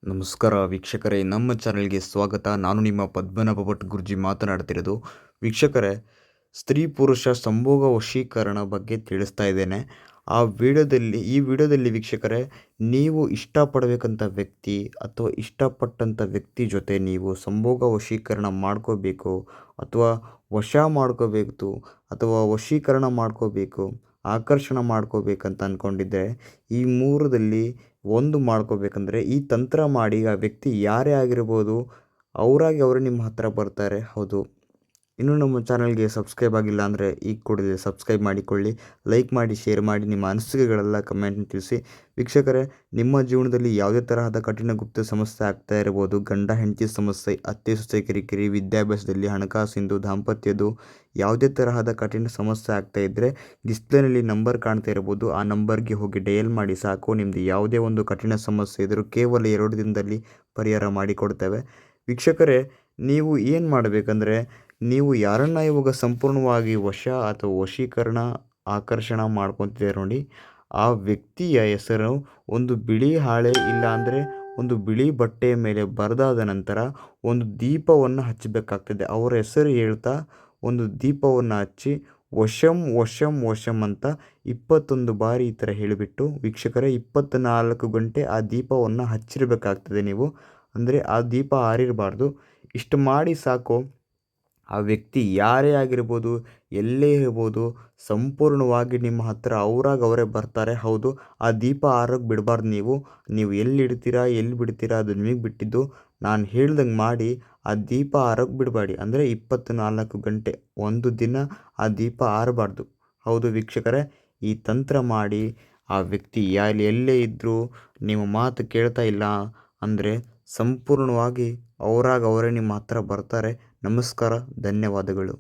ನಮಸ್ಕಾರ ವೀಕ್ಷಕರೇ, ನಮ್ಮ ಚಾನಲ್ಗೆ ಸ್ವಾಗತ. ನಾನು ನಿಮ್ಮ ಪದ್ಮನಾಭ ಭಟ್ ಗುರ್ಜಿ ಮಾತನಾಡ್ತಿರೋದು. ವೀಕ್ಷಕರೇ, ಸ್ತ್ರೀ ಪುರುಷ ಸಂಭೋಗ ವಶೀಕರಣ ಬಗ್ಗೆ ತಿಳಿಸ್ತಾ ಇದ್ದೇನೆ. ಈ ವಿಡಿಯೋದಲ್ಲಿ ವೀಕ್ಷಕರೇ, ನೀವು ಇಷ್ಟಪಡಬೇಕಂತ ವ್ಯಕ್ತಿ ಅಥವಾ ಇಷ್ಟಪಟ್ಟಂಥ ವ್ಯಕ್ತಿ ಜೊತೆ ನೀವು ಸಂಭೋಗ ವಶೀಕರಣ ಮಾಡ್ಕೋಬೇಕು ಅಥವಾ ವಶ ಮಾಡ್ಕೋಬೇಕು ಅಥವಾ ವಶೀಕರಣ ಮಾಡ್ಕೋಬೇಕು, ಆಕರ್ಷಣೆ ಮಾಡ್ಕೋಬೇಕಂತ ಅಂದ್ಕೊಂಡಿದ್ದರೆ ಈ ಮೂರರಲ್ಲಿ ಒಂದು ಮಾಡ್ಕೋಬೇಕಂದ್ರೆ ಈ ತಂತ್ರ ಮಾಡಿ ಆ ವ್ಯಕ್ತಿ ಯಾರೇ ಆಗಿರ್ಬೋದು, ಅವರೇ ನಿಮ್ಮ ಹತ್ರ ಬರ್ತಾರೆ. ಹೌದು, ಇನ್ನೂ ನಮ್ಮ ಚಾನಲ್ಗೆ ಸಬ್ಸ್ಕ್ರೈಬ್ ಆಗಿಲ್ಲ ಅಂದರೆ ಈಗ ಕೂಡಲೇ ಸಬ್ಸ್ಕ್ರೈಬ್ ಮಾಡಿಕೊಳ್ಳಿ, ಲೈಕ್ ಮಾಡಿ, ಶೇರ್ ಮಾಡಿ, ನಿಮ್ಮ ಅನಿಸಿಕೆಗಳೆಲ್ಲ ಕಮೆಂಟ್ ತಿಳಿಸಿ. ವೀಕ್ಷಕರೇ, ನಿಮ್ಮ ಜೀವನದಲ್ಲಿ ಯಾವುದೇ ತರಹದ ಕಠಿಣ ಗುಪ್ತ ಸಮಸ್ಯೆ ಆಗ್ತಾ ಇರ್ಬೋದು, ಗಂಡ ಹೆಂಡತಿ ಸಮಸ್ಯೆ, ಅತ್ತೆ ಸೊಸೆ ಕಿರಿಕಿರಿ, ವಿದ್ಯಾಭ್ಯಾಸದಲ್ಲಿ, ಹಣಕಾಸಿಂದು, ದಾಂಪತ್ಯದ್ದು ಯಾವುದೇ ತರಹದ ಕಠಿಣ ಸಮಸ್ಯೆ ಆಗ್ತಾ ಇದ್ದರೆ ಡಿಸ್ಪ್ಲೇನಲ್ಲಿ ನಂಬರ್ ಕಾಣ್ತಾ ಇರ್ಬೋದು. ಆ ನಂಬರ್ಗೆ ಹೋಗಿ ಡಯಲ್ ಮಾಡಿ ಸಾಕು. ನಿಮ್ಮದು ಯಾವುದೇ ಒಂದು ಕಠಿಣ ಸಮಸ್ಯೆ ಇದ್ದರೂ ಕೇವಲ 2 ದಿನದಲ್ಲಿ ಪರಿಹಾರ ಮಾಡಿಕೊಡ್ತೇವೆ. ವೀಕ್ಷಕರೇ, ನೀವು ಏನು ಮಾಡಬೇಕಂದ್ರೆ, ನೀವು ಯಾರನ್ನ ಇವಾಗ ಸಂಪೂರ್ಣವಾಗಿ ವಶ ಅಥವಾ ವಶೀಕರಣ ಆಕರ್ಷಣೆ ಮಾಡ್ಕೊತಿದ್ದೀರ ನೋಡಿ, ಆ ವ್ಯಕ್ತಿಯ ಹೆಸರು ಒಂದು ಬಿಳಿ ಹಾಳೆ ಇಲ್ಲಾಂದರೆ ಒಂದು ಬಿಳಿ ಬಟ್ಟೆಯ ಮೇಲೆ ಬರೆದಾದ ನಂತರ ಒಂದು ದೀಪವನ್ನು ಹಚ್ಚಬೇಕಾಗ್ತದೆ. ಅವರ ಹೆಸರು ಹೇಳ್ತಾ ಒಂದು ದೀಪವನ್ನು ಹಚ್ಚಿ ವಶಂ ವಶಂ ವಶಂ ಅಂತ 21 ಬಾರಿ ಈ ಥರ ಹೇಳಿಬಿಟ್ಟು ವೀಕ್ಷಕರೇ 24 ಗಂಟೆ ಆ ದೀಪವನ್ನು ಹಚ್ಚಿರಬೇಕಾಗ್ತದೆ ನೀವು. ಅಂದರೆ ಆ ದೀಪ ಆರಿರಬಾರ್ದು. ಇಷ್ಟು ಮಾಡಿ ಸಾಕು. ಆ ವ್ಯಕ್ತಿ ಯಾರೇ ಆಗಿರ್ಬೋದು, ಎಲ್ಲೇ ಇರ್ಬೋದು, ಸಂಪೂರ್ಣವಾಗಿ ನಿಮ್ಮ ಹತ್ರ ಅವರೇ ಬರ್ತಾರೆ. ಹೌದು, ಆ ದೀಪ ಆರೋಗ್ಯ ಬಿಡಬಾರ್ದು. ನೀವು ಎಲ್ಲಿ ಇಡ್ತೀರಾ ಎಲ್ಲಿ ಬಿಡ್ತೀರಾ ಅದು ನಿಮಗೆ ಬಿಟ್ಟಿದ್ದು. ನಾನು ಹೇಳ್ದಂಗೆ ಮಾಡಿ ಆ ದೀಪ ಆರೋಗ್ಯ ಬಿಡಬೇಡಿ. ಅಂದರೆ 24 ಗಂಟೆ, ಒಂದು ದಿನ ಆ ದೀಪ ಆರಬಾರ್ದು. ಹೌದು ವೀಕ್ಷಕರೇ, ಈ ತಂತ್ರ ಮಾಡಿ ಆ ವ್ಯಕ್ತಿ ಎಲ್ಲೇ ಇದ್ದರೂ ನಿಮ್ಮ ಮಾತು ಕೇಳ್ತಾ ಇಲ್ಲ ಅಂದರೆ ಸಂಪೂರ್ಣವಾಗಿ ಅವರೇ ನಿಮ್ಮ ಹತ್ರ ಬರ್ತಾರೆ. ನಮಸ್ಕಾರ, ಧನ್ಯವಾದಗಳು.